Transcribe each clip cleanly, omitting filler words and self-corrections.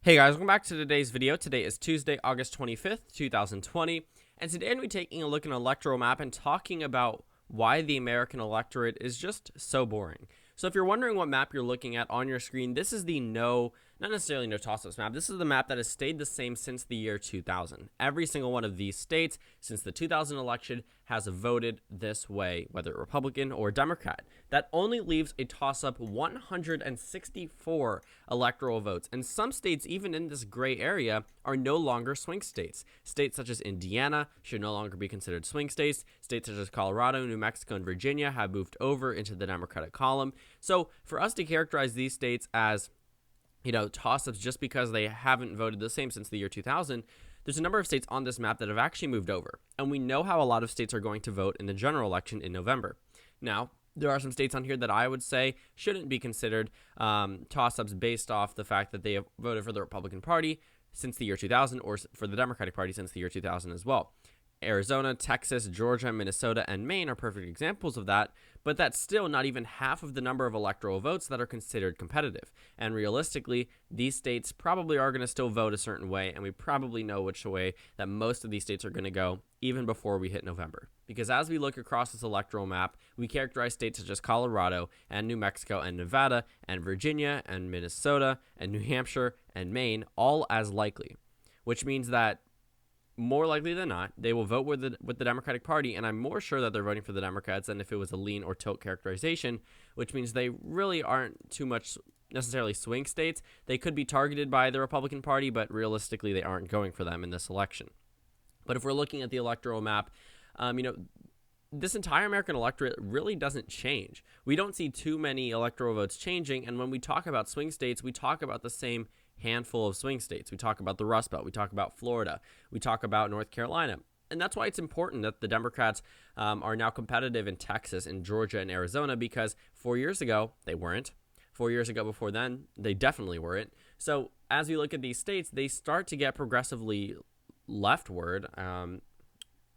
Hey guys, welcome back to today's video. Today is Tuesday, August 25th, 2020, and today I'm going to be taking a look at an electoral map and talking about why the American electorate is just so boring. So if you're wondering what map you're looking at on your screen, this is the not necessarily no toss-ups map. This is the map that has stayed the same since the year 2000. Every single one of these states since the 2000 election has voted this way, whether Republican or Democrat. That only leaves a toss-up 164 electoral votes. And some states, even in this gray area, are no longer swing states. States such as Indiana should no longer be considered swing states. States such as Colorado, New Mexico, and Virginia have moved over into the Democratic column. So for us to characterize these states as toss-ups just because they haven't voted the same since the year 2000, there's a number of states on this map that have actually moved over. And we know how a lot of states are going to vote in the general election in November. Now, there are some states on here that I would say shouldn't be considered toss-ups based off the fact that they have voted for the Republican Party since the year 2000 or for the Democratic Party since the year 2000 as well. Arizona, Texas, Georgia, Minnesota, and Maine are perfect examples of that, but that's still not even half of the number of electoral votes that are considered competitive. And realistically, these states probably are going to still vote a certain way, and we probably know which way that most of these states are going to go even before we hit November. Because as we look across this electoral map, we characterize states such as Colorado and New Mexico and Nevada and Virginia and Minnesota and New Hampshire and Maine all as likely, which means that more likely than not, they will vote with the Democratic Party, and I'm more sure that they're voting for the Democrats than if it was a lean or tilt characterization, which means they really aren't too much necessarily swing states. They could be targeted by the Republican Party, but realistically, they aren't going for them in this election. But if we're looking at the electoral map, this entire American electorate really doesn't change. We don't see too many electoral votes changing, and when we talk about swing states, we talk about the same handful of swing states. We talk about the Rust Belt. We talk about Florida. We talk about North Carolina. And that's why it's important that the Democrats are now competitive in Texas and Georgia and Arizona, because 4 years ago, they weren't. 4 years ago before then, they definitely weren't. So as we look at these states, they start to get progressively leftward.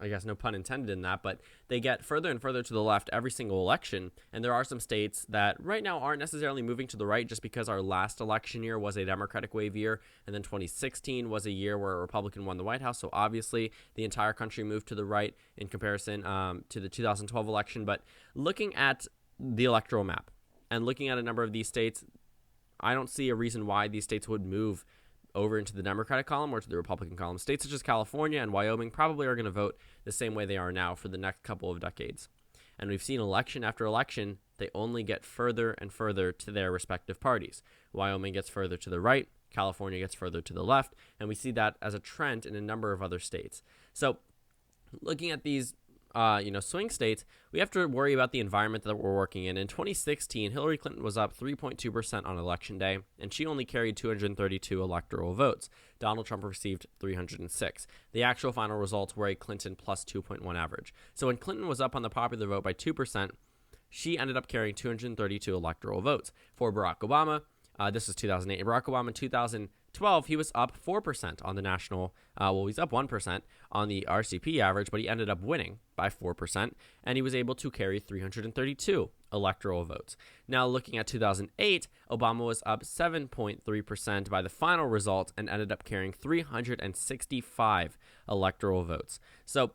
I guess no pun intended in that, but they get further and further to the left every single election. And there are some states that right now aren't necessarily moving to the right just because our last election year was a Democratic wave year. And then 2016 was a year where a Republican won the White House. So obviously the entire country moved to the right in comparison to the 2012 election. But looking at the electoral map and looking at a number of these states, I don't see a reason why these states would move over into the Democratic column or to the Republican column. States such as California and Wyoming probably are going to vote the same way they are now for the next couple of decades. And we've seen election after election, they only get further and further to their respective parties. Wyoming gets further to the right, California gets further to the left, and we see that as a trend in a number of other states. So looking at these swing states, we have to worry about the environment that we're working in. In 2016, Hillary Clinton was up 3.2% on election day, and she only carried 232 electoral votes. Donald Trump received 306. The actual final results were a Clinton plus 2.1 average. So when Clinton was up on the popular vote by 2%, she ended up carrying 232 electoral votes. For Barack Obama, this is 2008. Barack Obama in 2012, he was up 4% on the national, he's up 1% on the RCP average, but he ended up winning by 4%, and he was able to carry 332 electoral votes. Now, looking at 2008, Obama was up 7.3% by the final result and ended up carrying 365 electoral votes. So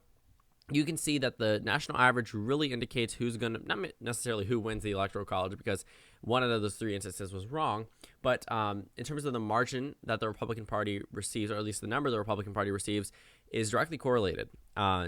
you can see that the national average really indicates who's going to, not necessarily who wins the Electoral College, because one of those three instances was wrong, but in terms of the margin that the Republican Party receives, or at least the number the Republican Party receives, is directly correlated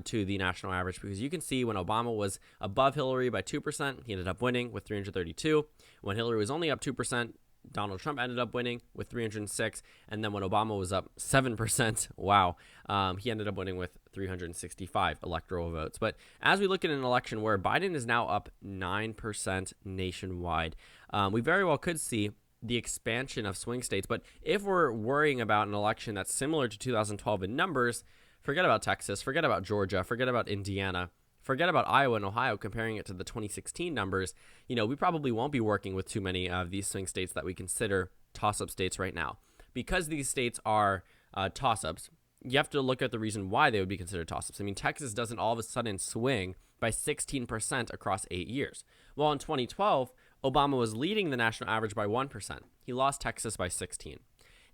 to the national average, because you can see when Obama was above Hillary by 2%, he ended up winning with 332. When Hillary was only up 2%, Donald Trump ended up winning with 306, and then when Obama was up 7%, he ended up winning with 365 electoral votes. But as we look at an election where Biden is now up 9% nationwide, we very well could see the expansion of swing states. But if we're worrying about an election that's similar to 2012 in numbers, forget about Texas, forget about Georgia, forget about Indiana, forget about Iowa and Ohio, comparing it to the 2016 numbers. We probably won't be working with too many of these swing states that we consider toss-up states right now. Because these states are toss-ups, you have to look at the reason why they would be considered toss-ups. I mean, Texas doesn't all of a sudden swing by 16% across 8 years. Well, in 2012, Obama was leading the national average by 1%. He lost Texas by 16.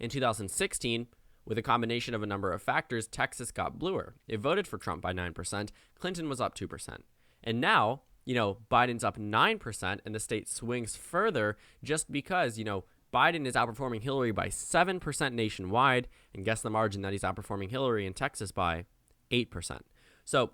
In 2016, with a combination of a number of factors, Texas got bluer. It voted for Trump by 9%. Clinton was up 2%. And now, Biden's up 9%, and the state swings further just because, Biden is outperforming Hillary by 7% nationwide, and guess the margin that he's outperforming Hillary in Texas by 8%. So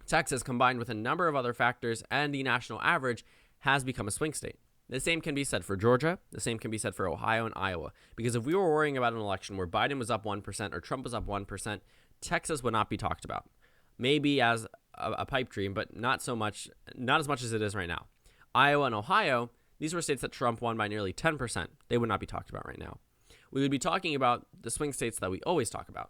Texas, combined with a number of other factors and the national average, has become a swing state. The same can be said for Georgia. The same can be said for Ohio and Iowa. Because if we were worrying about an election where Biden was up 1% or Trump was up 1%, Texas would not be talked about. Maybe as a pipe dream, but not as much as it is right now. Iowa and Ohio, these were states that Trump won by nearly 10%. They would not be talked about right now. We would be talking about the swing states that we always talk about: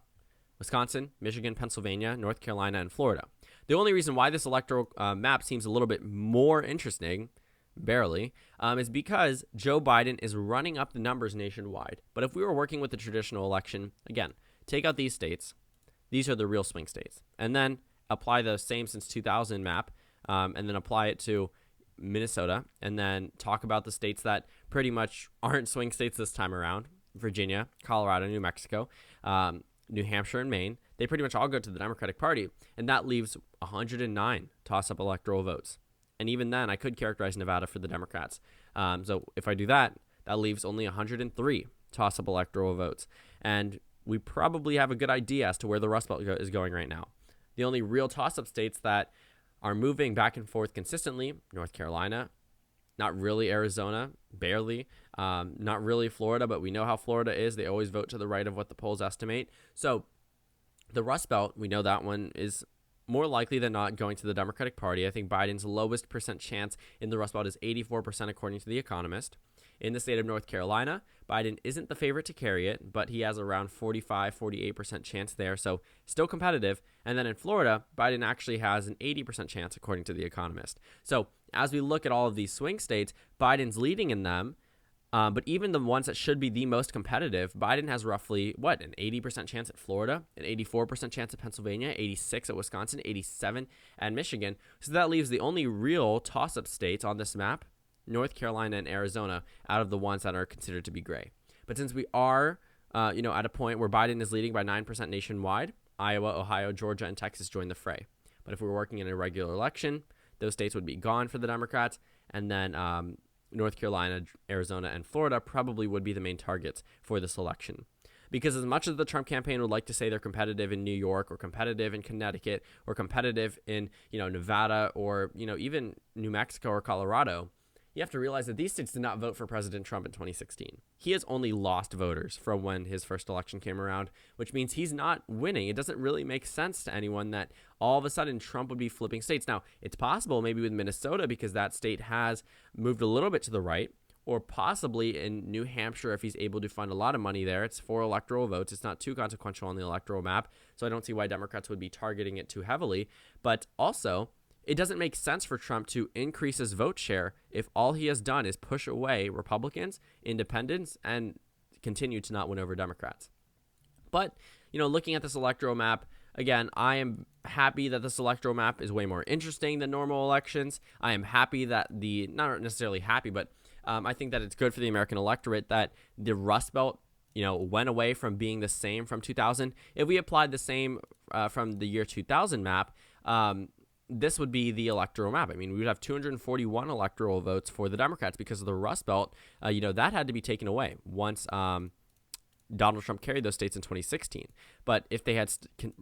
Wisconsin, Michigan, Pennsylvania, North Carolina, and Florida. The only reason why this electoral map seems a little bit more interesting, barely, is because Joe Biden is running up the numbers nationwide. But if we were working with the traditional election, again, take out these states. These are the real swing states. And then apply the same since 2000 map, and then apply it to Minnesota, and then talk about the states that pretty much aren't swing states this time around: Virginia, Colorado, New Mexico, New Hampshire, and Maine. They pretty much all go to the Democratic Party, and that leaves 109 toss-up electoral votes. And even then, I could characterize Nevada for the Democrats. So if I do that, that leaves only 103 toss-up electoral votes. And we probably have a good idea as to where the Rust Belt is going right now. The only real toss-up states that are moving back and forth consistently: North Carolina, not really Arizona, barely, not really Florida, but we know how Florida is. They always vote to the right of what the polls estimate. So the Rust Belt, we know that one is more likely than not going to the Democratic Party. I think Biden's lowest percent chance in the Rust Belt is 84%, according to The Economist. In the state of North Carolina, Biden isn't the favorite to carry it, but he has around 45-48% chance there, so still competitive. And then in Florida, Biden actually has an 80% chance, according to The Economist. So as we look at all of these swing states, Biden's leading in them, but even the ones that should be the most competitive, Biden has roughly, an 80% chance at Florida, an 84% chance at Pennsylvania, 86 at Wisconsin, 87 at Michigan. So that leaves the only real toss-up states on this map: North Carolina and Arizona, out of the ones that are considered to be gray. But since we are, at a point where Biden is leading by 9% nationwide, Iowa, Ohio, Georgia, and Texas join the fray. But if we were working in a regular election, those states would be gone for the Democrats, and then North Carolina, Arizona, and Florida probably would be the main targets for this election. Because as much as the Trump campaign would like to say they're competitive in New York or competitive in Connecticut or competitive in, Nevada or, even New Mexico or Colorado, you have to realize that these states did not vote for President Trump in 2016. He has only lost voters from when his first election came around, which means he's not winning. It doesn't really make sense to anyone that all of a sudden Trump would be flipping states. Now, it's possible maybe with Minnesota, because that state has moved a little bit to the right, or possibly in New Hampshire if he's able to find a lot of money there. It's 4 electoral votes. It's not too consequential on the electoral map, so I don't see why Democrats would be targeting it too heavily. But also, it doesn't make sense for Trump to increase his vote share if all he has done is push away Republicans, independents, and continue to not win over Democrats. But, looking at this electoral map, again, I am happy that this electoral map is way more interesting than normal elections. I am happy that not necessarily happy, but I think that it's good for the American electorate that the Rust Belt, went away from being the same from 2000. If we applied the same from the year 2000 map, this would be the electoral map. I mean, we would have 241 electoral votes for the Democrats because of the Rust Belt. That had to be taken away once Donald Trump carried those states in 2016. But if they had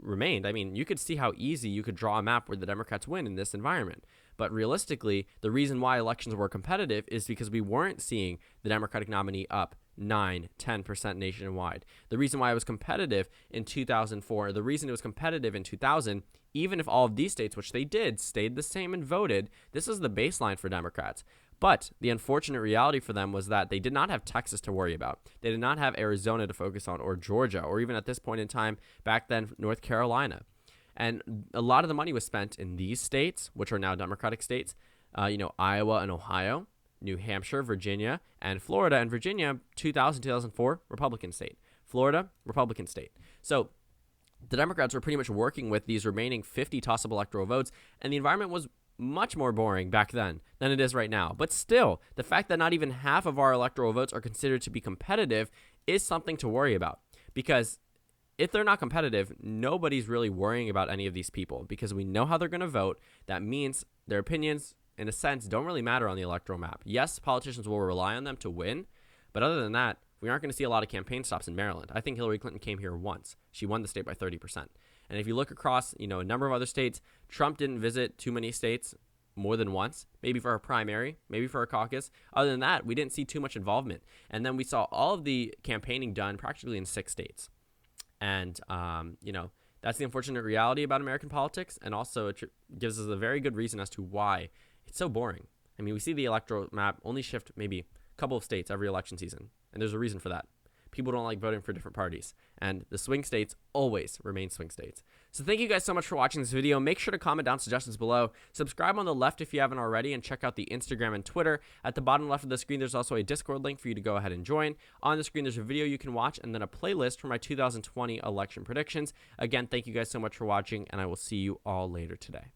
remained, I mean, you could see how easy you could draw a map where the Democrats win in this environment. But realistically, the reason why elections were competitive is because we weren't seeing the Democratic nominee up 9-10% nationwide. The reason why it was competitive in 2004, the reason it was competitive in 2000, even if all of these states, which they did, stayed the same and voted, this is the baseline for Democrats. But the unfortunate reality for them was that they did not have Texas to worry about. They did not have Arizona to focus on, or Georgia, or even at this point in time, back then, North Carolina. And a lot of the money was spent in these states, which are now Democratic states, Iowa and Ohio, New Hampshire, Virginia, and Florida. And Virginia, 2000, 2004, Republican state. Florida, Republican state. So the Democrats were pretty much working with these remaining 50 toss-up electoral votes, and the environment was much more boring back then than it is right now. But still, the fact that not even half of our electoral votes are considered to be competitive is something to worry about, because if they're not competitive, nobody's really worrying about any of these people because we know how they're going to vote. That means their opinions, in a sense, don't really matter on the electoral map. Yes, politicians will rely on them to win, but other than that, we aren't going to see a lot of campaign stops in Maryland. I think Hillary Clinton came here once. She won the state by 30%. And if you look across, a number of other states, Trump didn't visit too many states more than once, maybe for a primary, maybe for a caucus. Other than that, we didn't see too much involvement. And then we saw all of the campaigning done practically in 6 states. And, that's the unfortunate reality about American politics. And also it gives us a very good reason as to why it's so boring. I mean, we see the electoral map only shift maybe a couple of states every election season. And there's a reason for that. People don't like voting for different parties. And the swing states always remain swing states. So thank you guys so much for watching this video. Make sure to comment down suggestions below. Subscribe on the left if you haven't already, and check out the Instagram and Twitter. At the bottom left of the screen, there's also a Discord link for you to go ahead and join. On the screen, there's a video you can watch and then a playlist for my 2020 election predictions. Again, thank you guys so much for watching, and I will see you all later today.